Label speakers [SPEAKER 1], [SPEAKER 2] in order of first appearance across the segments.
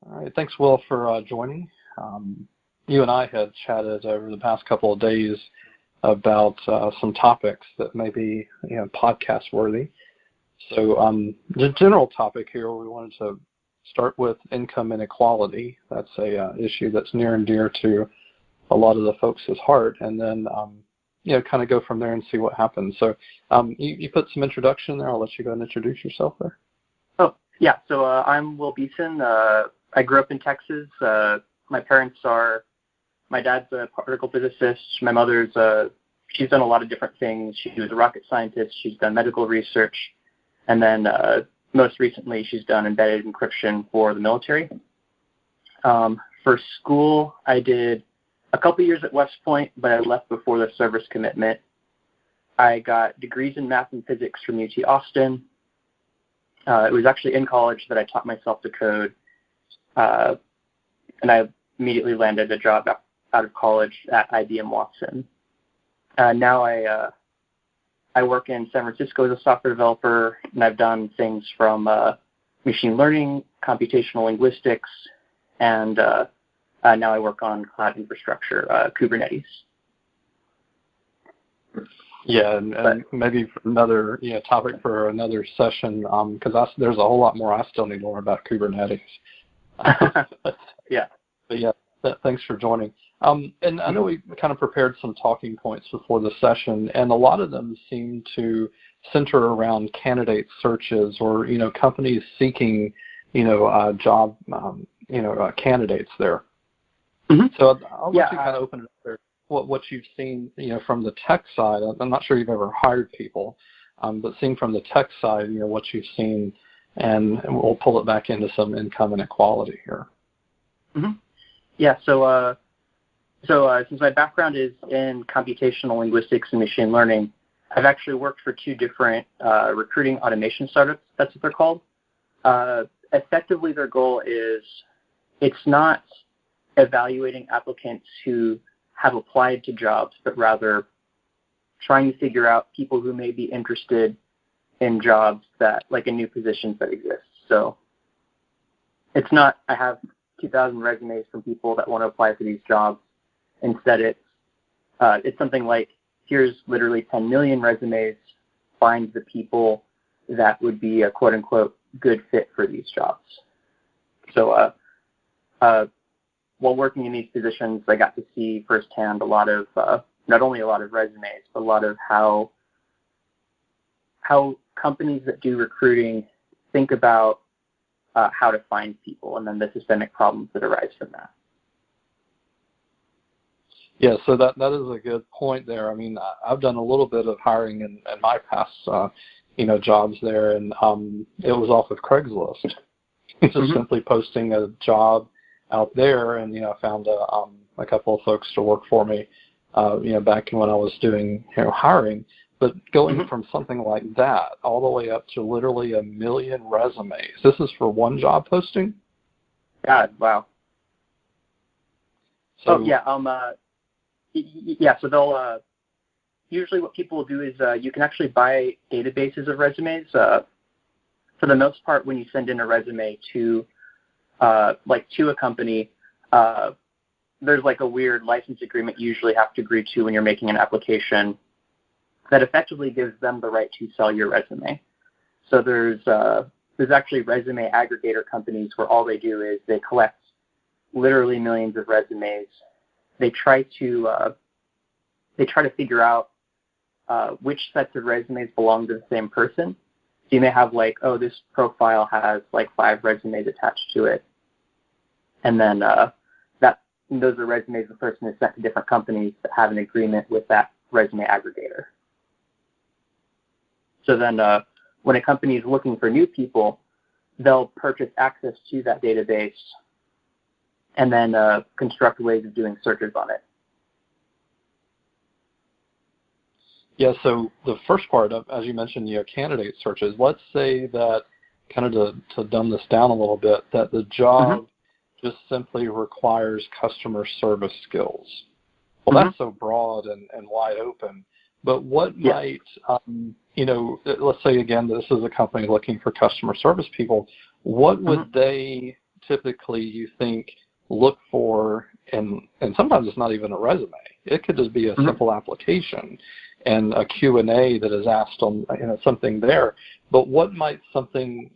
[SPEAKER 1] All right. Thanks, Will, for joining. You and I had chatted over the past couple of days about some topics that may be, podcast worthy. So the general topic here, we wanted to start with income inequality. That's a issue that's near and dear to a lot of the folks' heart, and then kind of go from there and see what happens. So you put some introduction there. I'll let you go and introduce yourself there.
[SPEAKER 2] Oh, yeah. So I'm Will Beeson. I grew up in Texas. My dad's a particle physicist. My mother's she's done a lot of different things. She was a rocket scientist. She's done medical research. And then most recently, she's done embedded encryption for the military. For school, I did a couple years at West Point, but I left before the service commitment. I got degrees in math and physics from UT Austin. It was actually in college that I taught myself to code, and I immediately landed a job out of college at IBM Watson. Now I work in San Francisco as a software developer, and I've done things from machine learning, computational linguistics, and now I work on cloud infrastructure, Kubernetes.
[SPEAKER 1] Yeah, and maybe another topic for another session, because there's a whole lot more I still need to learn about Kubernetes.
[SPEAKER 2] Yeah.
[SPEAKER 1] But yeah, thanks for joining. And I know we kind of prepared some talking points before the session, and a lot of them seem to center around candidate searches or companies seeking job candidates there. Mm-hmm. So I'll let you kind of open it up there. What you've seen from the tech side. I'm not sure you've ever hired people, but seeing from the tech side, what you've seen, and we'll pull it back into some income inequality here.
[SPEAKER 2] Mm-hmm. Yeah. So since my background is in computational linguistics and machine learning, I've actually worked for two different recruiting automation startups. That's what they're called. Effectively, their goal is it's not evaluating applicants who have applied to jobs, but rather trying to figure out people who may be interested in jobs in new positions that exist. So it's not, I have 2,000 resumes from people that want to apply for these jobs. Instead, it's something like, here's literally 10 million resumes, find the people that would be a quote-unquote good fit for these jobs. So while working in these positions, I got to see firsthand a lot of, not only a lot of resumes, but a lot of how companies that do recruiting think about how to find people, and then the systemic problems that arise from that.
[SPEAKER 1] Yeah, so that is a good point there. I mean, I've done a little bit of hiring in my past, jobs there, and it was off of Craigslist. Just simply posting a job out there, and I found a couple of folks to work for me, back when I was doing hiring. But going from something like that all the way up to literally 1 million resumes. This is for one job posting?
[SPEAKER 2] God, wow.
[SPEAKER 1] So,
[SPEAKER 2] so they'll usually what people will do is you can actually buy databases of resumes. For the most part, when you send in a resume to a company, there's a weird license agreement you usually have to agree to when you're making an application that effectively gives them the right to sell your resume. So there's actually resume aggregator companies where all they do is they collect literally millions of resumes. They try to figure out which sets of resumes belong to the same person. So you may have this profile has 5 resumes attached to it, and then those are resumes the person has sent to different companies that have an agreement with that resume aggregator. So then when a company is looking for new people, they'll purchase access to that database and then construct ways of doing searches on it.
[SPEAKER 1] Yeah, so the first part of, as you mentioned, candidate searches, let's say that, kind of to dumb this down a little bit, that the job just simply requires customer service skills. Well, that's so broad and wide open. But what might, let's say, again, this is a company looking for customer service people. What would they typically you think look for, and sometimes it's not even a resume. It could just be a simple application and a Q&A that is asked on something there. But what might something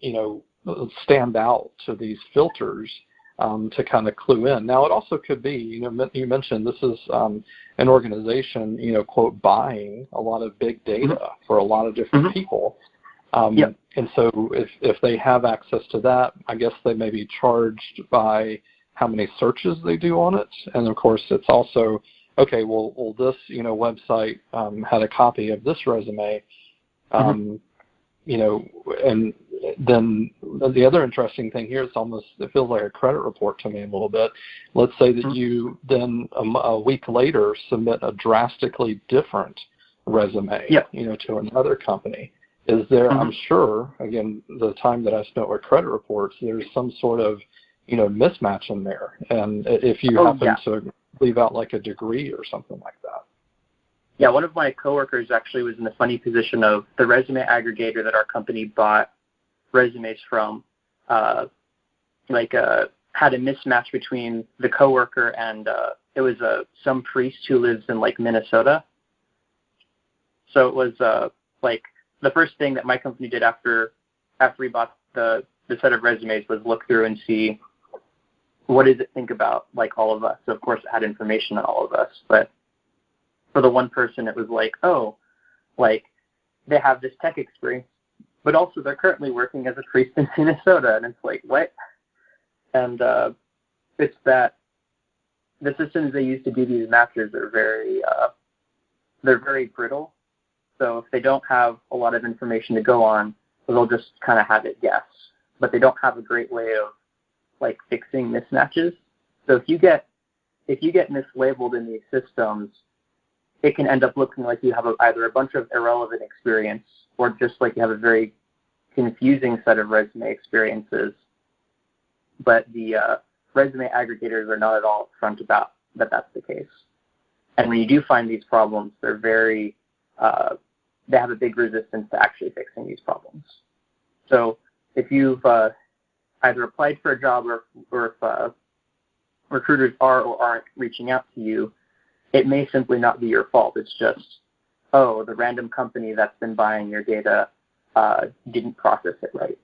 [SPEAKER 1] stand out to these filters to kind of clue in? Now, it also could be, you mentioned this is an organization, quote, buying a lot of big data for a lot of different people. And so if they have access to that, I guess they may be charged by how many searches they do on it. And of course, it's also, okay, well this, website had a copy of this resume, and then the other interesting thing here is it feels like a credit report to me a little bit. Let's say that you then a week later submit a drastically different resume, to another company. Is there, I'm sure, again, the time that I spent with credit reports, there's some sort of, mismatch in there. And if you happen to leave out like a degree or something like that.
[SPEAKER 2] Yeah, one of my coworkers actually was in the funny position of the resume aggregator that our company bought resumes from, had a mismatch between the coworker and it was some priest who lives in Minnesota. So it was the first thing that my company did after we bought the set of resumes was look through and see what does it think about all of us. So of course it had information on all of us, but for the one person it was they have this tech experience, but also they're currently working as a priest in Minnesota, and it's what? And it's that the systems they use to do these matches are they're very brittle. So if they don't have a lot of information to go on, they'll just kind of have it guess. But they don't have a great way of fixing mismatches. So if you get mislabeled in these systems, it can end up looking like you have either a bunch of irrelevant experience or just you have a very confusing set of resume experiences. But the resume aggregators are not at all upfront about that's the case. And when you do find these problems, they're very they have a big resistance to actually fixing these problems. So if you've either applied for a job or if recruiters are or aren't reaching out to you, it may simply not be your fault. It's just, the random company that's been buying your data didn't process it right.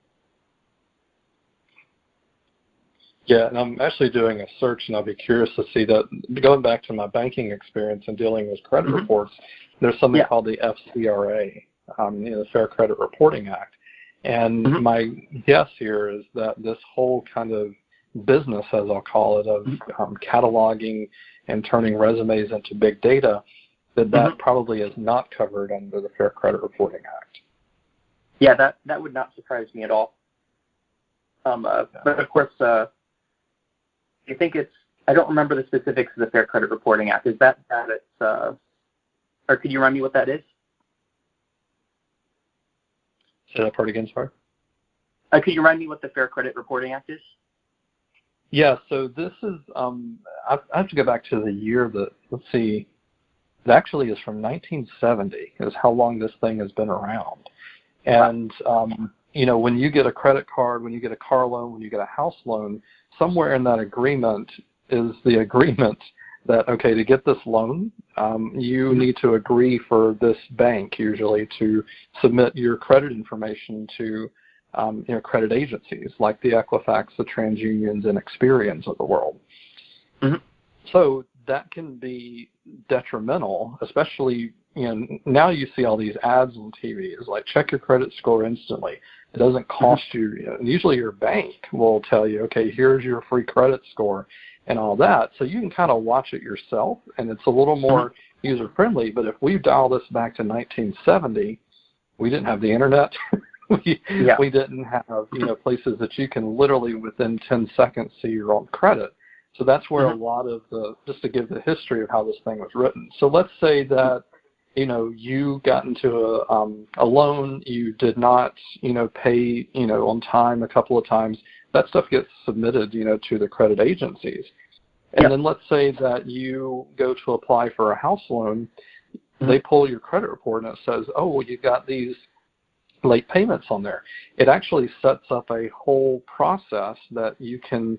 [SPEAKER 1] Yeah, and I'm actually doing a search, and I'll be curious to see that. Going back to my banking experience and dealing with credit reports, there's something called the FCRA, the Fair Credit Reporting Act. And my guess here is that this whole kind of business, as I'll call it, of cataloging and turning resumes into big data, that probably is not covered under the Fair Credit Reporting Act.
[SPEAKER 2] Yeah, that would not surprise me at all. But of course, I think I don't remember the specifics of the Fair Credit Reporting Act. Is that it's, or could you remind me what that is?
[SPEAKER 1] Say that part again, sorry.
[SPEAKER 2] Could you remind me what the Fair Credit Reporting Act is?
[SPEAKER 1] Yeah, so this is, I have to go back to the year that, let's see, it actually is from 1970 is how long this thing has been around. And, when you get a credit card, when you get a car loan, when you get a house loan, somewhere in that agreement is the agreement that, okay, to get this loan, you need to agree for this bank usually to submit your credit information to credit agencies like the Equifax, the TransUnions, and Experians of the world. So that can be detrimental, especially now you see all these ads on TV. It's like, check your credit score instantly. It doesn't cost you. Usually your bank will tell you, okay, here's your free credit score and all that. So you can kind of watch it yourself, and it's a little more user-friendly. But if we dial this back to 1970, we didn't have the internet. we didn't have places that you can literally within 10 seconds see your own credit. So that's where a lot of just to give the history of how this thing was written. So let's say that you got into a loan, you did not pay on time a couple of times. That stuff gets submitted to the credit agencies. And then let's say that you go to apply for a house loan, they pull your credit report and it says, oh, well, you got these late payments on there. It actually sets up a whole process that you can,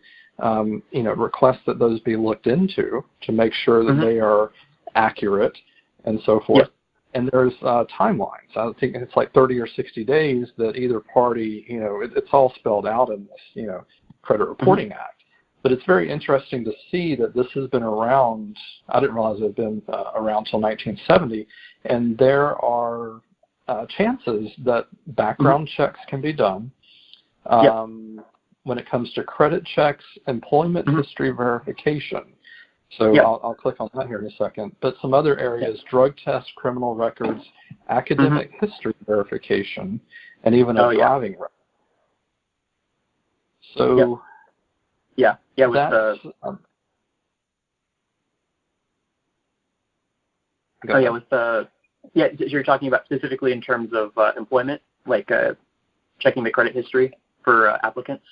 [SPEAKER 1] request that those be looked into to make sure that they are accurate and so forth.
[SPEAKER 2] Yep.
[SPEAKER 1] And there's timelines. I think it's like 30 or 60 days that either party, it's all spelled out in this, Credit Reporting Act. But it's very interesting to see that this has been around. I didn't realize it had been around until 1970. And there are chances that background checks can be done. When it comes to credit checks, employment history verification. So I'll click on that here in a second. But some other areas, drug tests, criminal records, academic history verification, and even a driving record. So
[SPEAKER 2] with you're talking about specifically in terms of employment, like checking the credit history for applicants.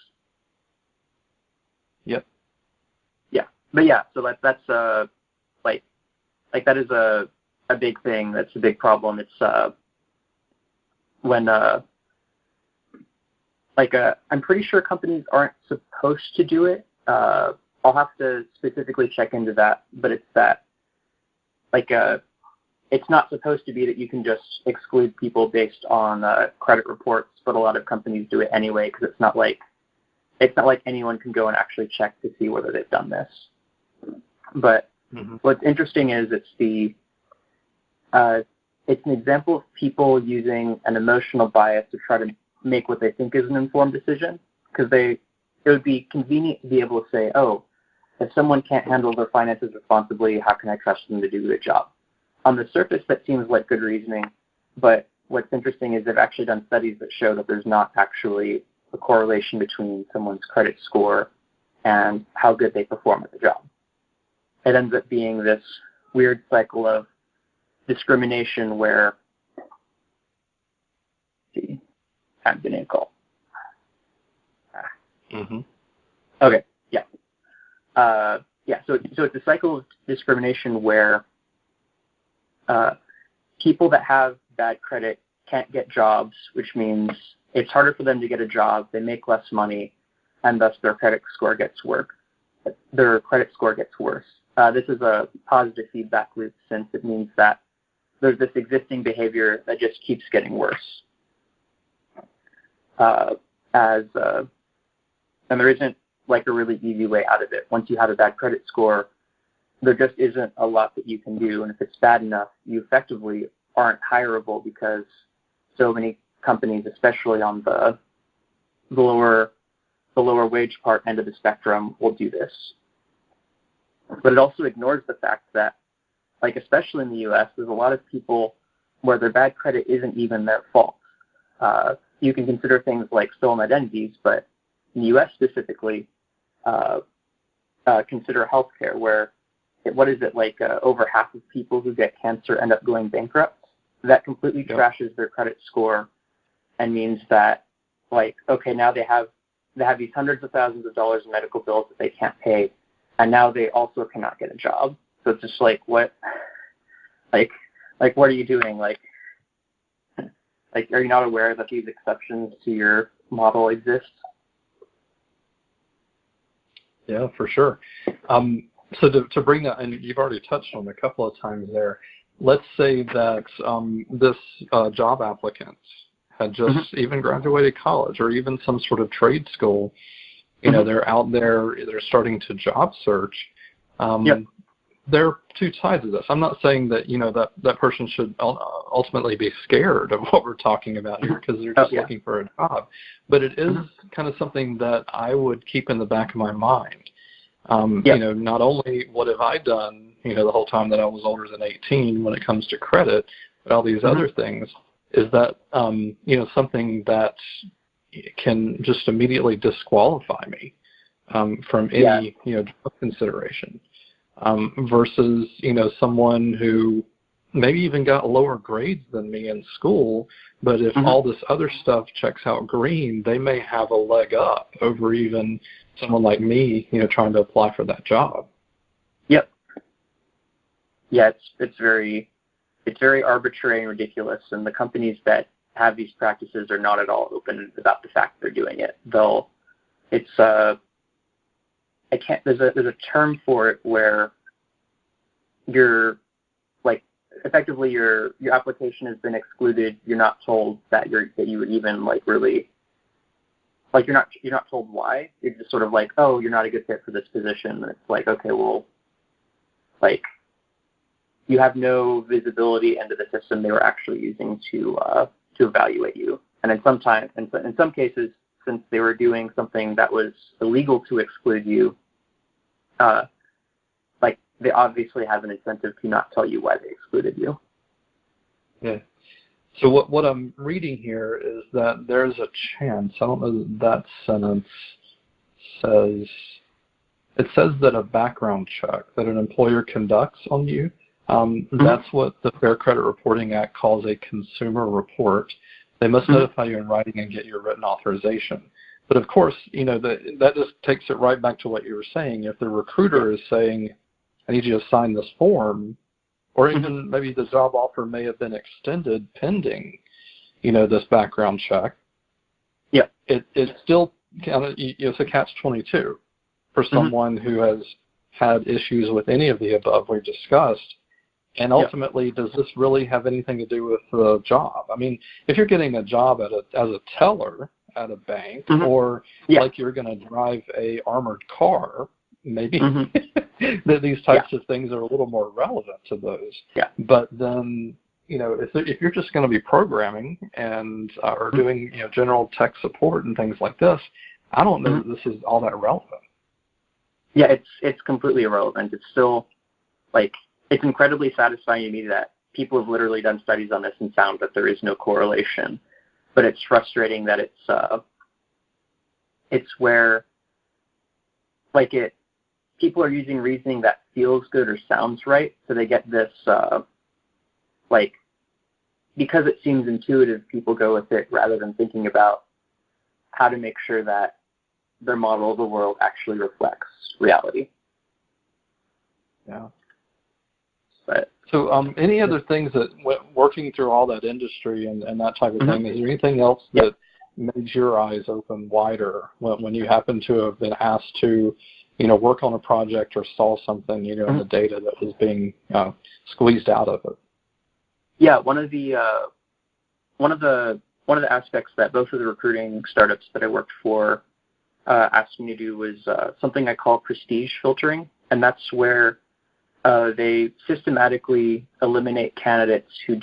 [SPEAKER 1] Yep.
[SPEAKER 2] Yeah, but so that's that is a big thing. That's a big problem. It's when I'm pretty sure companies aren't supposed to do it. I'll have to specifically check into that, but it's that it's not supposed to be that you can just exclude people based on credit reports, but a lot of companies do it anyway because it's not like anyone can go and actually check to see whether they've done this. But what's interesting is it's an example of people using an emotional bias to try to make what they think is an informed decision, because it would be convenient to be able to say, oh, if someone can't handle their finances responsibly, how can I trust them to do a good job? On the surface, that seems like good reasoning, but what's interesting is they've actually done studies that show that there's not actually a correlation between someone's credit score and how good they perform at the job. It ends up being this weird cycle of discrimination where I'm getting a call. Okay, so it's a cycle of discrimination where people that have bad credit can't get jobs, which means it's harder for them to get a job, they make less money, and thus their credit score gets worse. This is a positive feedback loop, since it means that there's this existing behavior that just keeps getting worse. And there isn't like a really easy way out of it. Once you have a bad credit score, there just isn't a lot that you can do. And if it's bad enough, you effectively aren't hireable, because so many companies, especially on the lower wage part end of the spectrum, will do this. But it also ignores the fact that, especially in the U.S., there's a lot of people where their bad credit isn't even their fault. You can consider things like stolen identities, but in the U.S. specifically, consider healthcare, where over half of people who get cancer end up going bankrupt. That completely trashes their credit score, and means that, now they have these hundreds of thousands of dollars in medical bills that they can't pay, and now they also cannot get a job. So it's just what? What are you doing? Are you not aware that these exceptions to your model exist?
[SPEAKER 1] Yeah, for sure. So to bring that, and you've already touched on a couple of times there, let's say that this job applicant had just even graduated college, or even some sort of trade school. They're out there, they're starting to job search. There are two sides of this. I'm not saying that that person should ultimately be scared of what we're talking about here, because they're just looking for a job. But it is kind of something that I would keep in the back of my mind. Not only what have I done, the whole time that I was older than 18 when it comes to credit, but all these other things, is that something that can just immediately disqualify me from any job consideration. Versus, someone who maybe even got lower grades than me in school, but if all this other stuff checks out green, they may have a leg up over even someone like me, trying to apply for that job.
[SPEAKER 2] Yep. Yeah, it's very arbitrary and ridiculous, and the companies that have these practices are not at all open about the fact they're doing it. There's a term for it where you're like effectively your application has been excluded. You're not told that you would even like really like you're not told why. You're just sort of like, oh, you're not a good fit for this position. And it's like, okay, well, like you have no visibility into the system they were actually using to evaluate you. And in some cases, since they were doing something that was illegal to exclude you, like they obviously have an incentive to not tell you why they excluded you.
[SPEAKER 1] Yeah. So what I'm reading here is that there's a chance, I don't know that sentence says, it says that a background check that an employer conducts on you, that's what the Fair Credit Reporting Act calls a consumer report. They must notify you in writing and get your written authorization. But of course, that just takes it right back to what you were saying. If the recruiter is saying, I need you to sign this form, or even maybe the job offer may have been extended pending, this background check. Yeah. It's still kind of, it's a catch-22 for someone who has had issues with any of the above we discussed. And ultimately, does this really have anything to do with the job? I mean, if you're getting a job as a teller at a bank, or like you're going to drive a armored car, maybe these types of things are a little more relevant to those. Yeah. But then, if you're just going to be programming and or doing general tech support and things like this, I don't know that this is all that relevant.
[SPEAKER 2] Yeah, it's completely irrelevant. It's still like it's incredibly satisfying to me that people have literally done studies on this and found that there is no correlation. But it's frustrating that it's where people are using reasoning that feels good or sounds right, so they get this because it seems intuitive, people go with it rather than thinking about how to make sure that their model of the world actually reflects reality.
[SPEAKER 1] Yeah.
[SPEAKER 2] But
[SPEAKER 1] so any other things that working through all that industry and that type of thing, is there anything else that made your eyes open wider when you happen to have been asked to, work on a project or solve something, in the data that was being squeezed out of it?
[SPEAKER 2] Yeah, one of the aspects that both of the recruiting startups that I worked for asked me to do was something I call prestige filtering, and that's where they systematically eliminate candidates who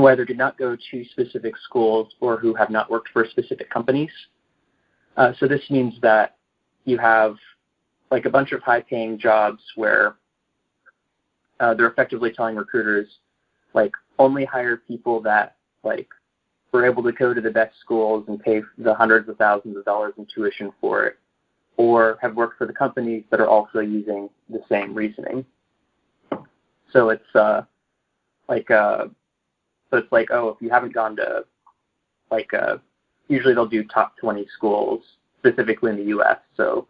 [SPEAKER 2] either did not go to specific schools or who have not worked for specific companies. So this means that you have a bunch of high-paying jobs where they're effectively telling recruiters, only hire people that, were able to go to the best schools and pay the hundreds of thousands of dollars in tuition for it, or have worked for the companies that are also using the same reasoning. So it's if you haven't gone to usually they'll do top 20 schools specifically in the U.S. So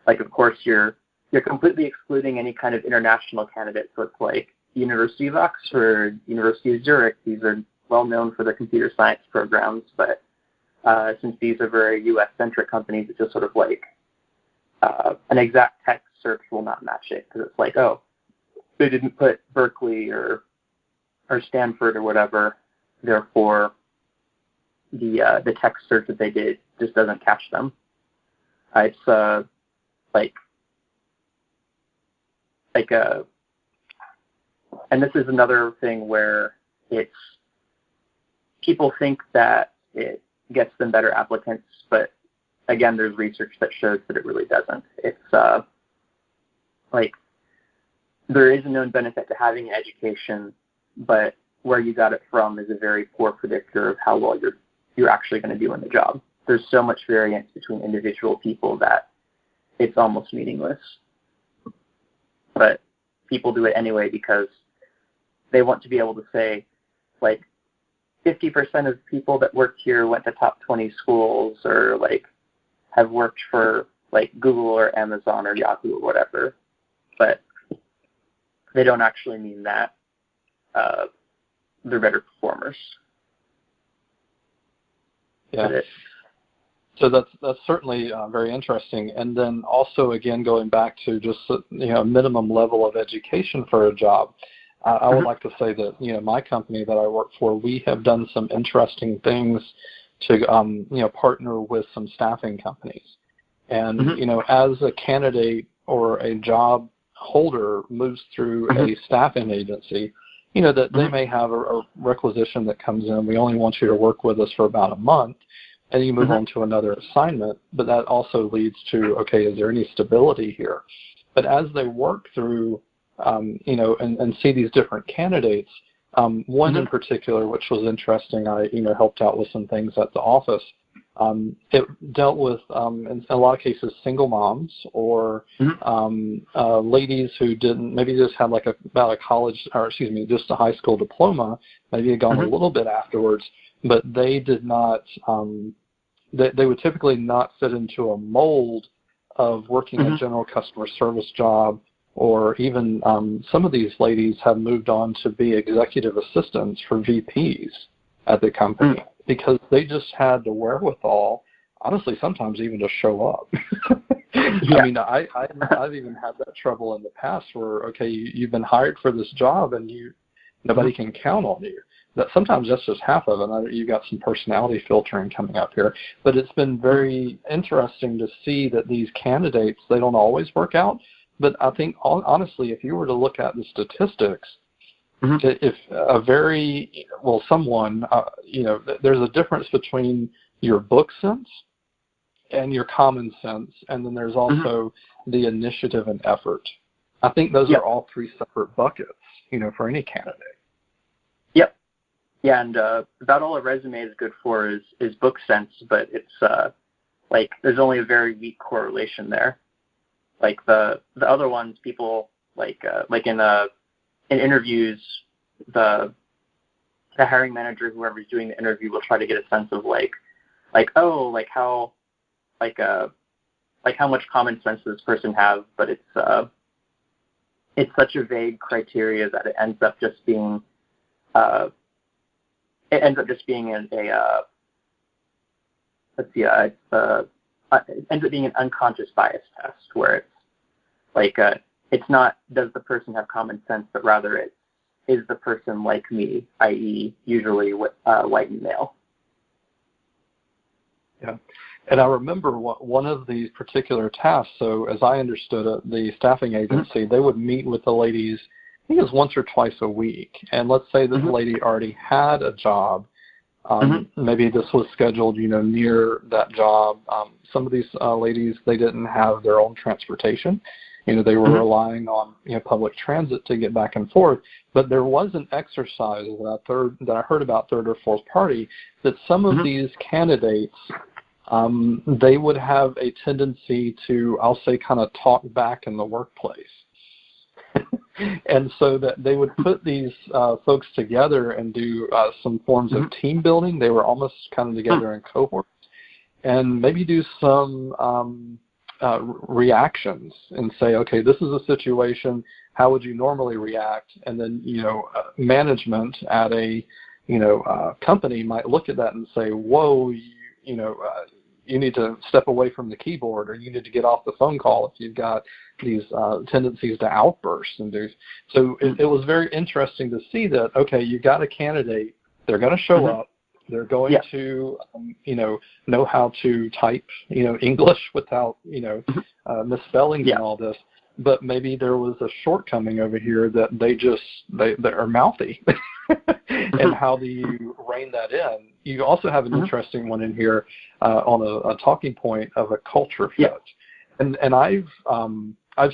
[SPEAKER 2] of course you're completely excluding any kind of international candidates. So it's University of Oxford, University of Zurich. These are well known for their computer science programs, but since these are very U.S.-centric companies, it's just sort of an exact text search will not match it because it's they didn't put Berkeley or Stanford or whatever, therefore the text search that they did just doesn't catch them. It's and this is another thing where people think that it gets them better applicants, but again, there's research that shows that it really doesn't. It's there is a known benefit to having an education, but where you got it from is a very poor predictor of how well you're actually going to do in the job. There's so much variance between individual people that it's almost meaningless. But people do it anyway because they want to be able to say, 50% of people that worked here went to top 20 schools, or have worked for Google or Amazon or Yahoo or whatever. But they don't actually mean that. they're better performers.
[SPEAKER 1] Yeah. So that's certainly very interesting. And then also, again, going back to just minimum level of education for a job, I would like to say that my company that I work for, we have done some interesting things to partner with some staffing companies. And as a candidate or a job holder moves through a staffing agency, that they may have a requisition that comes in. We only want you to work with us for about a month. And you move on to another assignment, but that also leads to, okay, is there any stability here? But as they work through, and see these different candidates, one in particular, which was interesting, I, helped out with some things at the office. It dealt with, in a lot of cases, single moms or ladies who maybe just had about a college, or just a high school diploma, maybe had gone a little bit afterwards, but they did not, they would typically not fit into a mold of working a general customer service job, or even some of these ladies have moved on to be executive assistants for VPs at the company because they just had the wherewithal, honestly, sometimes even to show up. I mean, I've even had that trouble in the past where, okay, you've been hired for this job and nobody can count on you. That sometimes that's just half of it. You've got some personality filtering coming up here. But it's been very interesting to see that these candidates, they don't always work out. But I think, honestly, if you were to look at the statistics, if someone, there's a difference between your book sense and your common sense, and then there's also the initiative and effort. I think those are all three separate buckets, for any candidate.
[SPEAKER 2] Yep. Yeah, and about all a resume is good for is book sense, but it's there's only a very weak correlation there. Like the other ones, people in interviews, the hiring manager, whoever's doing the interview, will try to get a sense of how much common sense does this person have, but it's such a vague criteria that it ends up just being it ends up being an unconscious bias test where it's not does the person have common sense, but rather it's is the person like me, i.e. usually white and male.
[SPEAKER 1] Yeah. And I remember one of these particular tasks, so as I understood it, the staffing agency, they would meet with the ladies, I think it was once or twice a week. And let's say that the lady already had a job. Maybe this was scheduled, near that job. Some of these ladies, they didn't have their own transportation. They were relying on public transit to get back and forth. But there was an exercise that I heard about third or fourth party that some of these candidates, they would have a tendency to, I'll say, kind of talk back in the workplace. And so that they would put these folks together and do some forms of team building. They were almost kind of together in cohorts, and maybe do some reactions and say, okay, this is a situation. How would you normally react? And then, management at a, company might look at that and say, whoa, you need to step away from the keyboard, or you need to get off the phone call if you've got these tendencies to outburst and do. So it was very interesting to see that, okay, you got a candidate, they're going to show up, they're going to, know how to type, English without, misspellings and all this. But maybe there was a shortcoming over here that they are mouthy. And how do you rein that in? You also have an interesting one in here on a talking point of a culture fit. And I've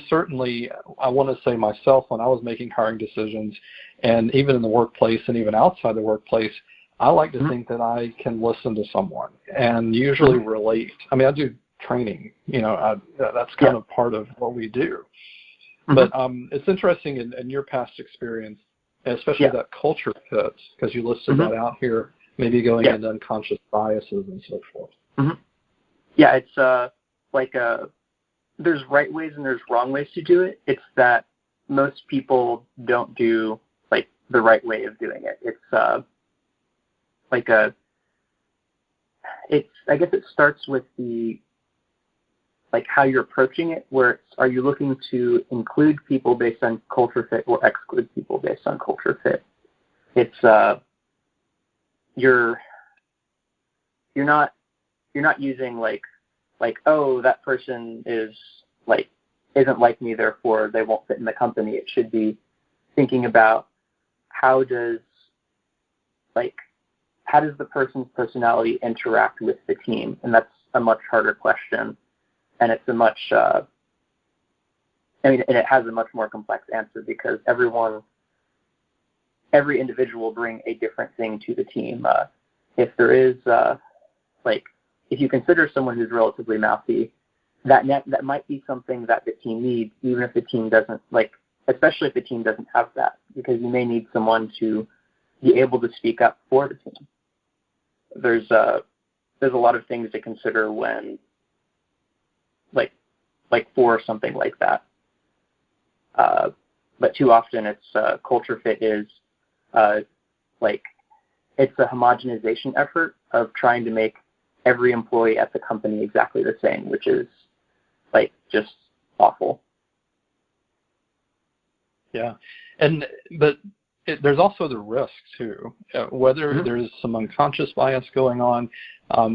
[SPEAKER 1] certainly, I want to say myself, when I was making hiring decisions, and even in the workplace and even outside the workplace, I like to think that I can listen to someone and usually relate. I mean, I do training, that's kind of part of what we do. But it's interesting in your past experience, especially that culture fit, because you listed that out here, maybe going into unconscious biases and so forth.
[SPEAKER 2] Yeah, it's there's right ways and there's wrong ways to do it. It's that most people don't do, the right way of doing it. It's I guess it starts with how you're approaching it, where are you looking to include people based on culture fit or exclude people based on culture fit? It's you're not using oh, that person isn't like me, therefore they won't fit in the company. It should be thinking about how does the person's personality interact with the team, and that's a much harder question, and it's a much and it has a much more complex answer because every individual will bring a different thing to the team. If there is if you consider someone who's relatively mouthy, that might be something that the team needs, even if the team doesn't, especially if the team doesn't have that, because you may need someone to be able to speak up for the team. There's a lot of things to consider when, for something like that. But too often it's culture fit is it's a homogenization effort of trying to make every employee at the company exactly the same, which is just awful.
[SPEAKER 1] Yeah, but there's also the risk too, whether there's some unconscious bias going on,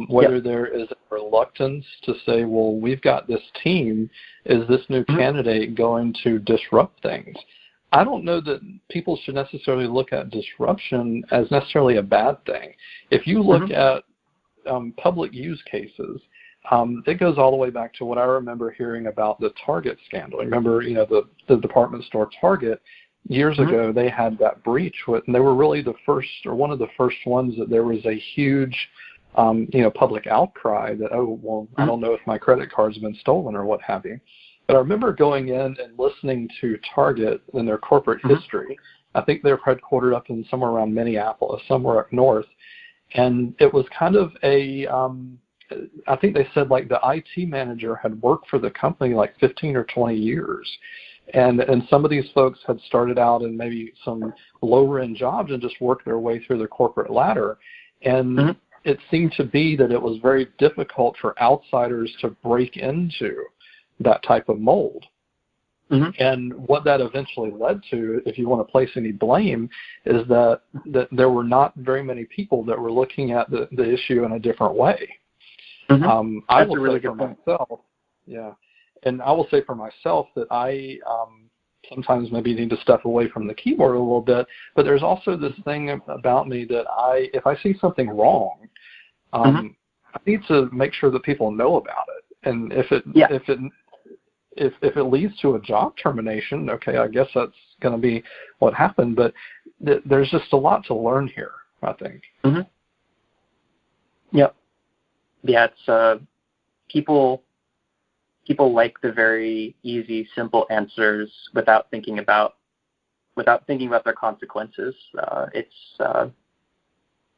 [SPEAKER 1] whether there is a reluctance to say, well, we've got this team, is this new candidate going to disrupt things? I don't know that people should necessarily look at disruption as necessarily a bad thing. If you look at public use cases, it goes all the way back to what I remember hearing about the Target scandal. Remember, the department store Target, years ago, they had that breach, and they were really the first, or one of the first ones, that there was a huge, public outcry that, oh, well, I don't know if my credit card's been stolen or what have you. But I remember going in and listening to Target and their corporate history. I think they're headquartered up in somewhere around Minneapolis, somewhere up north. And it was kind of I think they said the IT manager had worked for the company 15 or 20 years. And some of these folks had started out in maybe some lower end jobs and just worked their way through the corporate ladder. And it seemed to be that it was very difficult for outsiders to break into that type of mold. And what that eventually led to, if you want to place any blame, is that there were not very many people that were looking at the issue in a different way. I will say for myself, and I will say for myself that I sometimes maybe need to step away from the keyboard a little bit, but there's also this thing about me that if I see something wrong, I need to make sure that people know about it. And if it leads to a job termination, okay, I guess that's going to be what happened. But there's just a lot to learn here, I think.
[SPEAKER 2] Yep. Yeah, it's people like the very easy, simple answers without thinking about their consequences.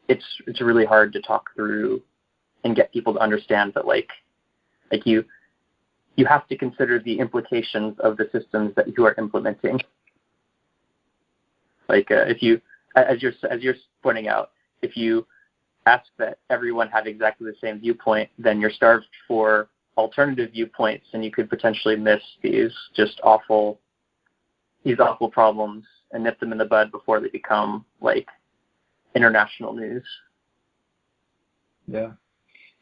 [SPEAKER 2] It's really hard to talk through and get people to understand that you have to consider the implications of the systems that you are implementing. If you, as you're pointing out, if you ask that everyone have exactly the same viewpoint, then you're starved for alternative viewpoints, and you could potentially miss these awful problems and nip them in the bud before they become international news.
[SPEAKER 1] Yeah.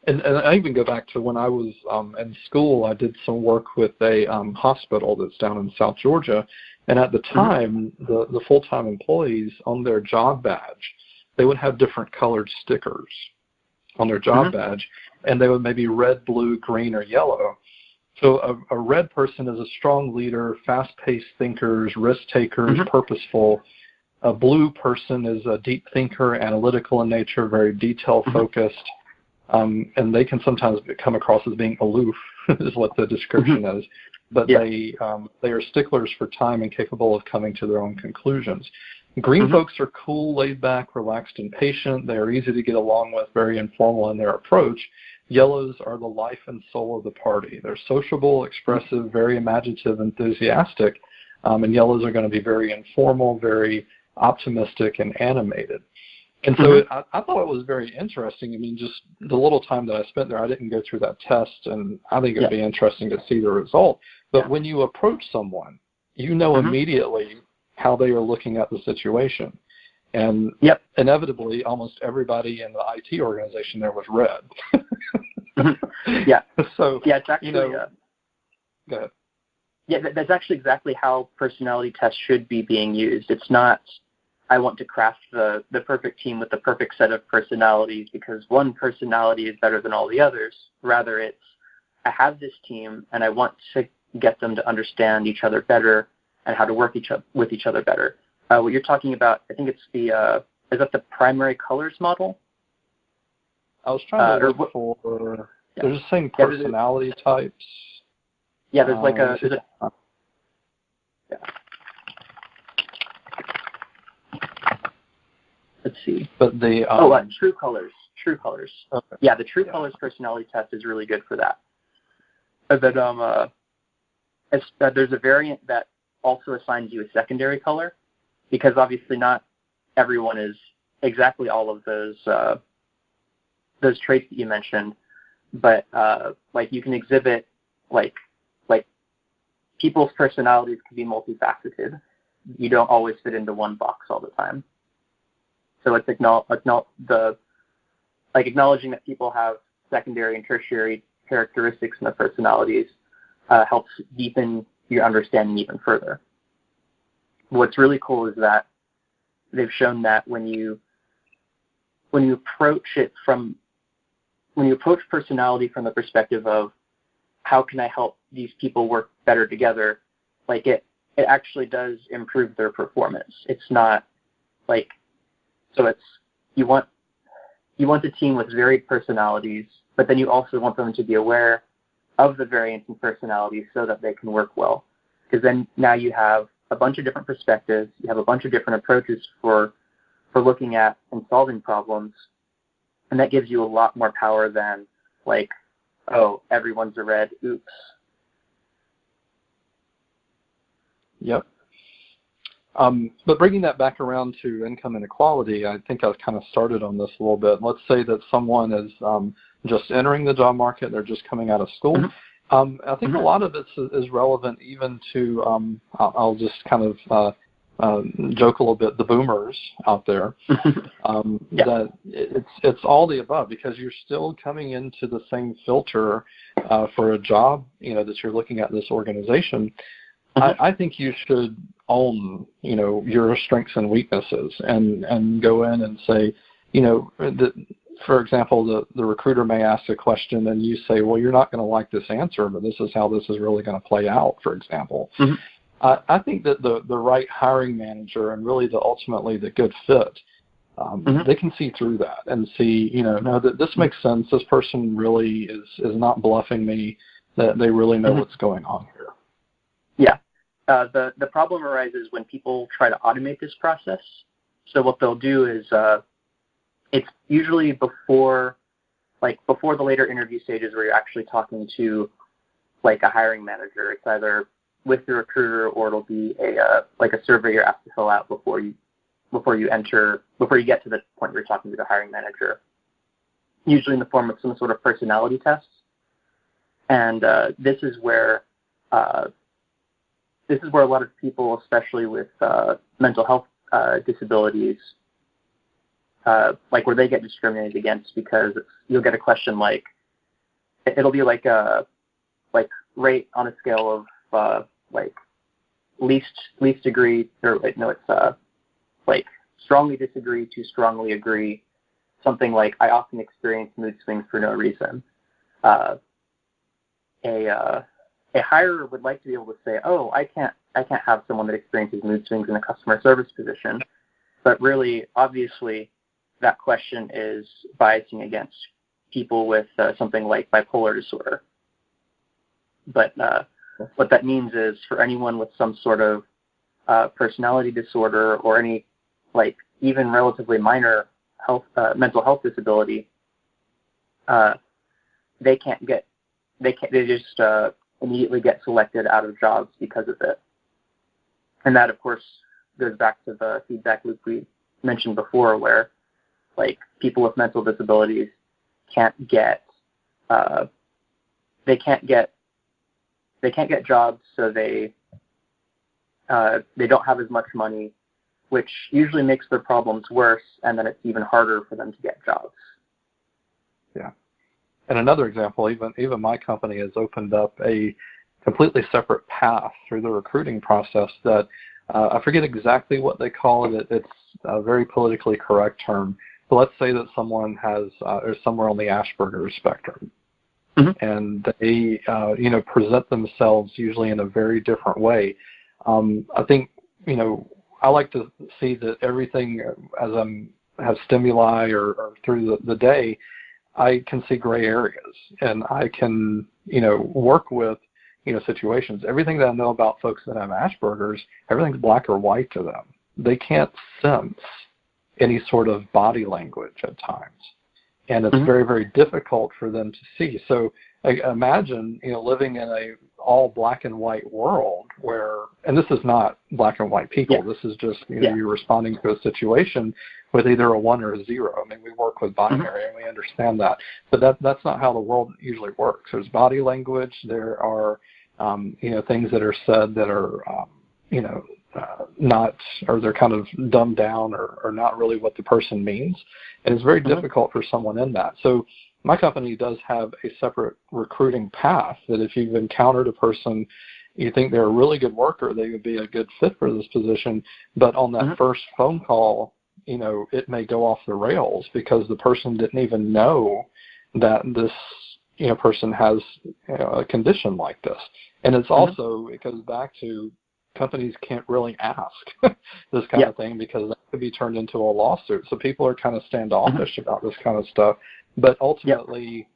[SPEAKER 1] And I even go back to when I was in school. I did some work with a hospital that's down in South Georgia, and at the time, the full-time employees, on their job badge, they would have different colored stickers on their job badge, and they would maybe red, blue, green, or yellow. So a red person is a strong leader, fast-paced thinkers, risk-takers, purposeful. A blue person is a deep thinker, analytical in nature, very detail-focused. And they can sometimes come across as being aloof, is what the description is. But they are sticklers for time and capable of coming to their own conclusions. Green folks are cool, laid back, relaxed, and patient. They are easy to get along with, very informal in their approach. Yellows are the life and soul of the party. They're sociable, expressive, very imaginative, enthusiastic. And yellows are going to be very informal, very optimistic and animated. And so I thought it was very interesting. I mean, just the little time that I spent there, I didn't go through that test, and I think it would be interesting to see the result. But when you approach someone, you know immediately how they are looking at the situation. And inevitably, almost everybody in the IT organization there was red. So,
[SPEAKER 2] it's actually,
[SPEAKER 1] go ahead.
[SPEAKER 2] Yeah, that's actually exactly how personality tests should be being used. It's not, I want to craft the perfect team with the perfect set of personalities because one personality is better than all the others. Rather, it's, I have this team and I want to get them to understand each other better and how to work with each other better. What you're talking about, I think it's the, is that the primary colors model?
[SPEAKER 1] I was trying to look for, they're just saying personality types.
[SPEAKER 2] Yeah, there's like a, let's see.
[SPEAKER 1] But the
[SPEAKER 2] True Colors. Okay. Yeah, the True Colors personality test is really good for that. But there's a variant that also assigns you a secondary color, because obviously not everyone is exactly all of those traits that you mentioned. But like you can exhibit like people's personalities can be multifaceted. You don't always fit into one box all the time. So it's acknowledging that people have secondary and tertiary characteristics in their personalities helps deepen your understanding even further. What's really cool is that they've shown that when you approach personality from the perspective of how can I help these people work better together, like it actually does improve their performance. It's not like, so it's, you want a team with varied personalities, but then you also want them to be aware of the variance in personalities so that they can work well. Because then now you have a bunch of different perspectives, you have a bunch of different approaches for looking at and solving problems, and that gives you a lot more power than like, oh, everyone's a red, oops.
[SPEAKER 1] Yep. But bringing that back around to income inequality, I think I've kind of started on this a little bit. Let's say that someone is just entering the job market, they're just coming out of school. I think a lot of it is relevant even to, I'll just kind of joke a little bit, the boomers out there, that it's all the above, because you're still coming into the same filter for a job, that you're looking at this organization. I think you should own, your strengths and weaknesses and go in and say, for example, the recruiter may ask a question and you say, well, you're not going to like this answer, but this is how this is really going to play out, for example. I think that the right hiring manager and really ultimately the good fit, they can see through that and see, no, that this makes sense. This person really is not bluffing me, that they really know what's going on here.
[SPEAKER 2] Yeah. The problem arises when people try to automate this process. So what they'll do is it's usually before the later interview stages where you're actually talking to like a hiring manager. It's either with the recruiter or it'll be a survey you're asked to fill out before you get to the point where you're talking to the hiring manager. Usually in the form of some sort of personality test. And this is where a lot of people, especially with mental health disabilities, where they get discriminated against, because you'll get a question like, it'll be like rate on a scale of least agree, or it's strongly disagree to strongly agree, something like, I often experience mood swings for no reason. A hirer would like to be able to say, oh, I can't have someone that experiences mood swings in a customer service position. But really, obviously, that question is biasing against people with something like bipolar disorder. But what that means is for anyone with some sort of personality disorder or any, even relatively minor mental health disability, they just immediately get selected out of jobs because of it. And that, of course, goes back to the feedback loop we mentioned before, where like people with mental disabilities can't get they can't get jobs, so they don't have as much money, which usually makes their problems worse, and then it's even harder for them to get jobs.
[SPEAKER 1] Yeah. And another example, even my company has opened up a completely separate path through the recruiting process that I forget exactly what they call it. It's a very politically correct term. But let's say that someone is somewhere on the Asperger's spectrum, and they present themselves usually in a very different way. I think I like to see that everything as have stimuli or through the day, I can see gray areas, and I can work with situations. Everything that I know about folks that have Asperger's, everything's black or white to them. They can't sense any sort of body language at times, and it's very, very difficult for them to see. So imagine living in a all black and white world where, and this is not black and white people, this is just you're responding to a situation with either a 1 or a 0. I mean, we work with binary and we understand that, but that's not how the world usually works. There's body language, there are things that are said that are not, or they're kind of dumbed down or not really what the person means, and it's very difficult for someone in that. So my company does have a separate recruiting path that if you've encountered a person, you think they're a really good worker, they would be a good fit for this position, but on that first phone call, it may go off the rails because the person didn't even know that this person has a condition like this. And it's also, it goes back to companies can't really ask this kind of thing because that could be turned into a lawsuit. So people are kind of standoffish about this kind of stuff. But ultimately,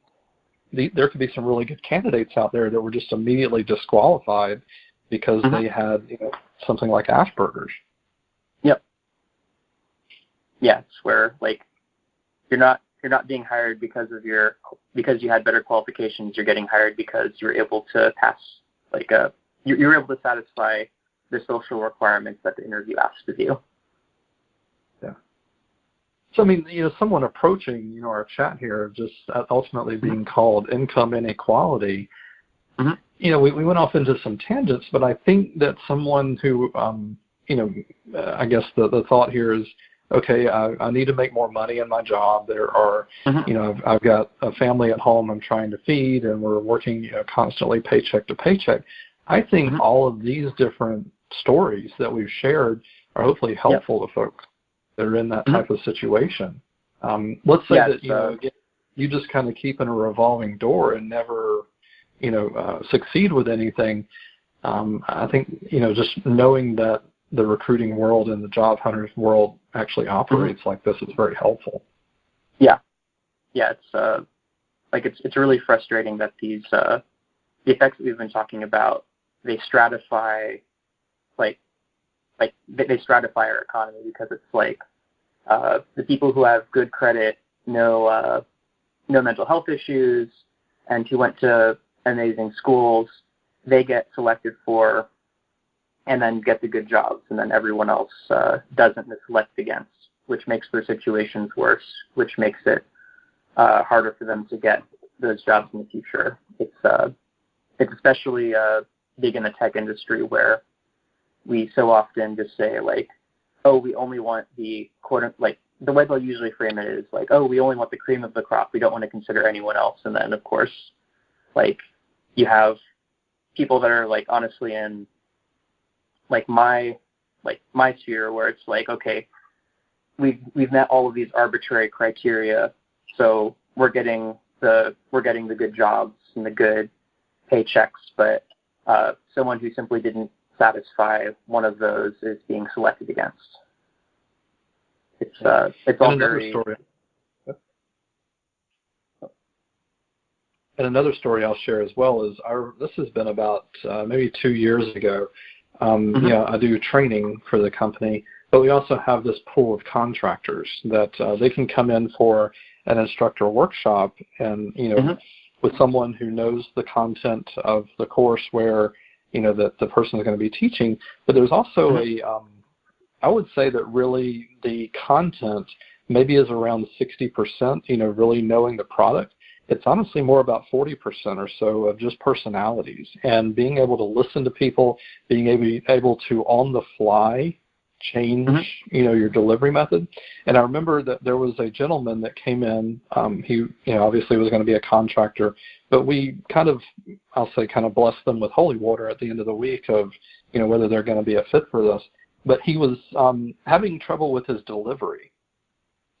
[SPEAKER 1] there could be some really good candidates out there that were just immediately disqualified because they had something like Asperger's. Yep.
[SPEAKER 2] Yeah, it's where like you're not being hired because you had better qualifications. You're getting hired because you're able to pass you're able to satisfy the social requirements that the interview asks of you.
[SPEAKER 1] Yeah. So I mean, someone approaching our chat here just ultimately being called income inequality. We went off into some tangents, but I think that someone who I guess the thought here is, okay, I need to make more money in my job. There are, I've got a family at home I'm trying to feed, and we're working, constantly paycheck to paycheck. I think all of these different stories that we've shared are hopefully helpful to folks that are in that type of situation. Let's say that you just kind of keep in a revolving door and never, succeed with anything. I think just knowing that the recruiting world and the job hunters world actually operates like this is very helpful.
[SPEAKER 2] Yeah, it's really frustrating that these the effects that we've been talking about, they stratify they stratify our economy, because it's like the people who have good credit, no mental health issues, and who went to amazing schools, they get selected for and then get the good jobs, and then everyone else doesn't and is selected against, which makes their situations worse, which makes it harder for them to get those jobs in the future. It's especially big in the tech industry, where we so often just say we only want the the way they'll usually frame it is we only want the cream of the crop. We don't want to consider anyone else. And then of course, you have people that are honestly in my sphere, where it's okay, we've met all of these arbitrary criteria, so we're getting the good jobs and the good paychecks, but someone who simply didn't satisfy one of those is being selected against. It's all very
[SPEAKER 1] story. And another story I'll share as well is this has been about maybe 2 years ago. I do training for the company, but we also have this pool of contractors that they can come in for an instructor workshop, and with someone who knows the content of the course where that the person is going to be teaching. But there's also I would say that really the content maybe is around 60%, really knowing the product. It's honestly more about 40% or so of just personalities and being able to listen to people, being able to on the fly change, your delivery method. And I remember that there was a gentleman that came in. He, obviously was going to be a contractor, but we kind of blessed them with holy water at the end of the week of, whether they're going to be a fit for this. But he was having trouble with his delivery.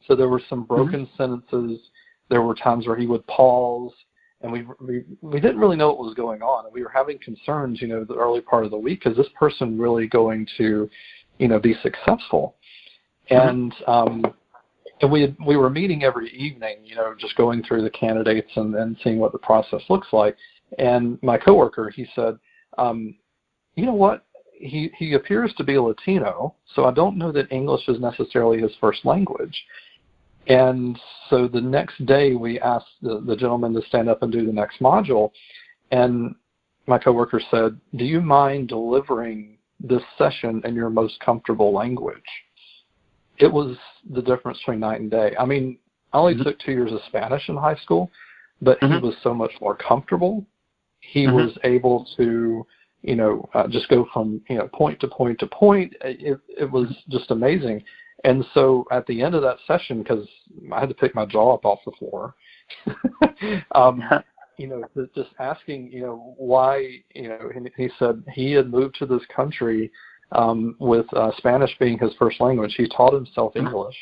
[SPEAKER 1] So there were some broken sentences. There were times where he would pause, and we didn't really know what was going on. And we were having concerns, the early part of the week, is this person really going to, be successful? And we were meeting every evening, just going through the candidates and seeing what the process looks like. And my coworker, he said, you know what? He appears to be Latino, so I don't know that English is necessarily his first language. And so the next day we asked the gentleman to stand up and do the next module, and my coworker said, do you mind delivering this session in your most comfortable language? It was the difference between night and day. I mean, I only took 2 years of Spanish in high school, but he was so much more comfortable. He was able to, just go from, point to point to point. It was just amazing. And so at the end of that session, because I had to pick my jaw up off the floor, just asking, why, he said he had moved to this country with Spanish being his first language. He taught himself English.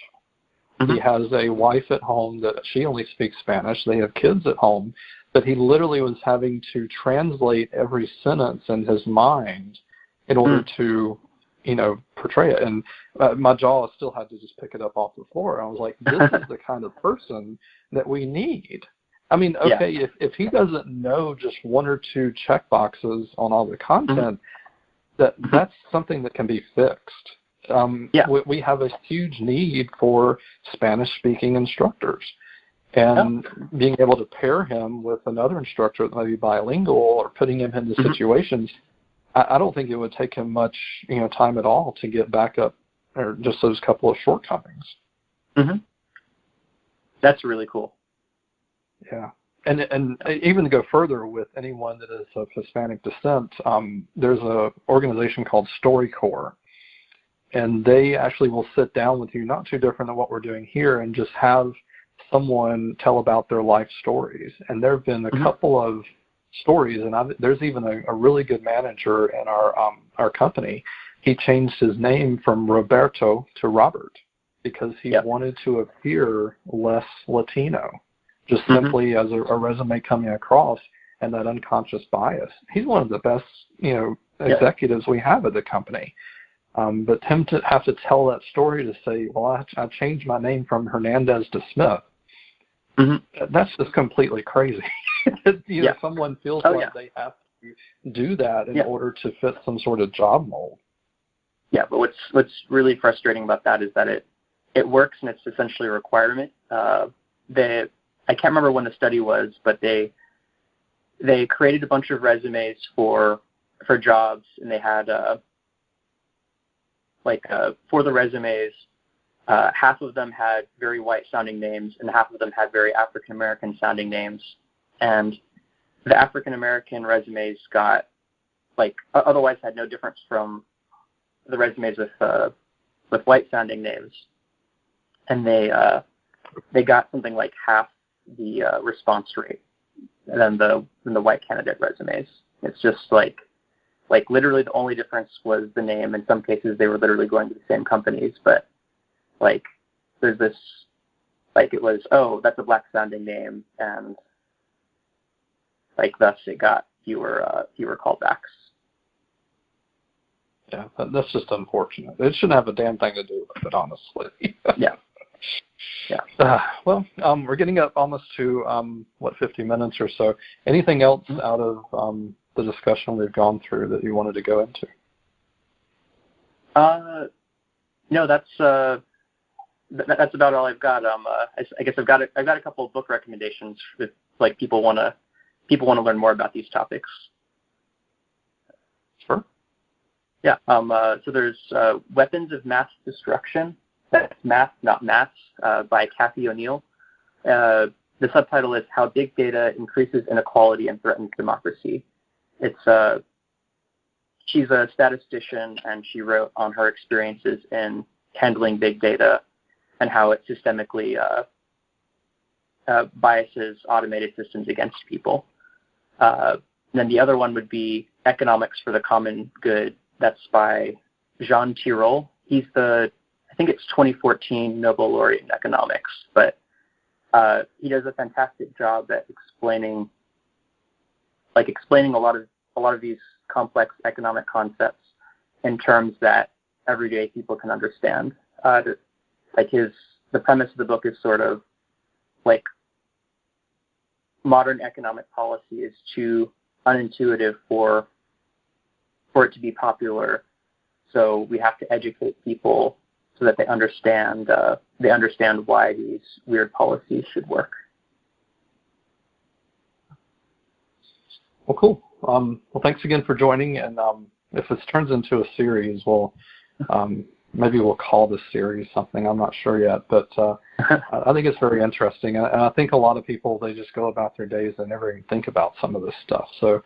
[SPEAKER 1] He has a wife at home that she only speaks Spanish. They have kids at home, but he literally was having to translate every sentence in his mind in order to, portray it. And my jaw still had to just pick it up off the floor. I was like, this is the kind of person that we need. I mean, okay, if he doesn't know just one or two check boxes on all the content, that's something that can be fixed. We have a huge need for Spanish-speaking instructors. And being able to pair him with another instructor that might be bilingual or putting him into situations, I don't think it would take him much, time at all to get back up, or just those couple of shortcomings.
[SPEAKER 2] That's really cool.
[SPEAKER 1] Yeah. And even to go further with anyone that is of Hispanic descent, there's an organization called StoryCorps, and they actually will sit down with you, not too different than what we're doing here, and just have someone tell about their life stories. And there have been a couple of stories, and there's even a really good manager in our company. He changed his name from Roberto to Robert because he wanted to appear less Latino, just simply as a resume coming across and that unconscious bias. He's one of the best, executives we have at the company. But him to have to tell that story to say, well, I changed my name from Hernandez to Smith, that's just completely crazy. Someone feels like they have to do that in order to fit some sort of job mold.
[SPEAKER 2] Yeah, but what's really frustrating about that is that it works, and it's essentially a requirement. I can't remember when the study was, but they created a bunch of resumes for jobs, and they had for the resumes, half of them had very white-sounding names, and half of them had very African-American sounding names. And the African-American resumes got, otherwise had no difference from the resumes with white-sounding names. And they got something like half the response rate than the white candidate resumes. It's just literally the only difference was the name. In some cases, they were literally going to the same companies, but there's this, it was, that's a black sounding name, and thus it got fewer callbacks.
[SPEAKER 1] Yeah, that's just unfortunate. It shouldn't have a damn thing to do with it, honestly.
[SPEAKER 2] Yeah.
[SPEAKER 1] Well, we're getting up almost to 50 minutes or so. Anything else out of the discussion we've gone through that you wanted to go into?
[SPEAKER 2] No, that's about all I've got. I guess I've got a couple of book recommendations if people want to learn more about these topics.
[SPEAKER 1] Sure.
[SPEAKER 2] Yeah. So there's Weapons of Mass Destruction. That's Math, Not Maths, by Kathy O'Neill. The subtitle is How Big Data Increases Inequality and Threatens Democracy. She's a statistician, and she wrote on her experiences in handling big data and how it systemically biases automated systems against people. And then the other one would be Economics for the Common Good. That's by Jean Tirole. He's I think it's 2014 Nobel laureate in economics, but he does a fantastic job at explaining a lot of these complex economic concepts in terms that everyday people can understand. The premise of the book is sort of like modern economic policy is too unintuitive for it to be popular, so we have to educate people so that they understand why these weird policies should work.
[SPEAKER 1] Well, cool. Well, thanks again for joining. And if this turns into a series, maybe we'll call this series something. I'm not sure yet, but I think it's very interesting. And I think a lot of people, they just go about their days and never even think about some of this stuff. So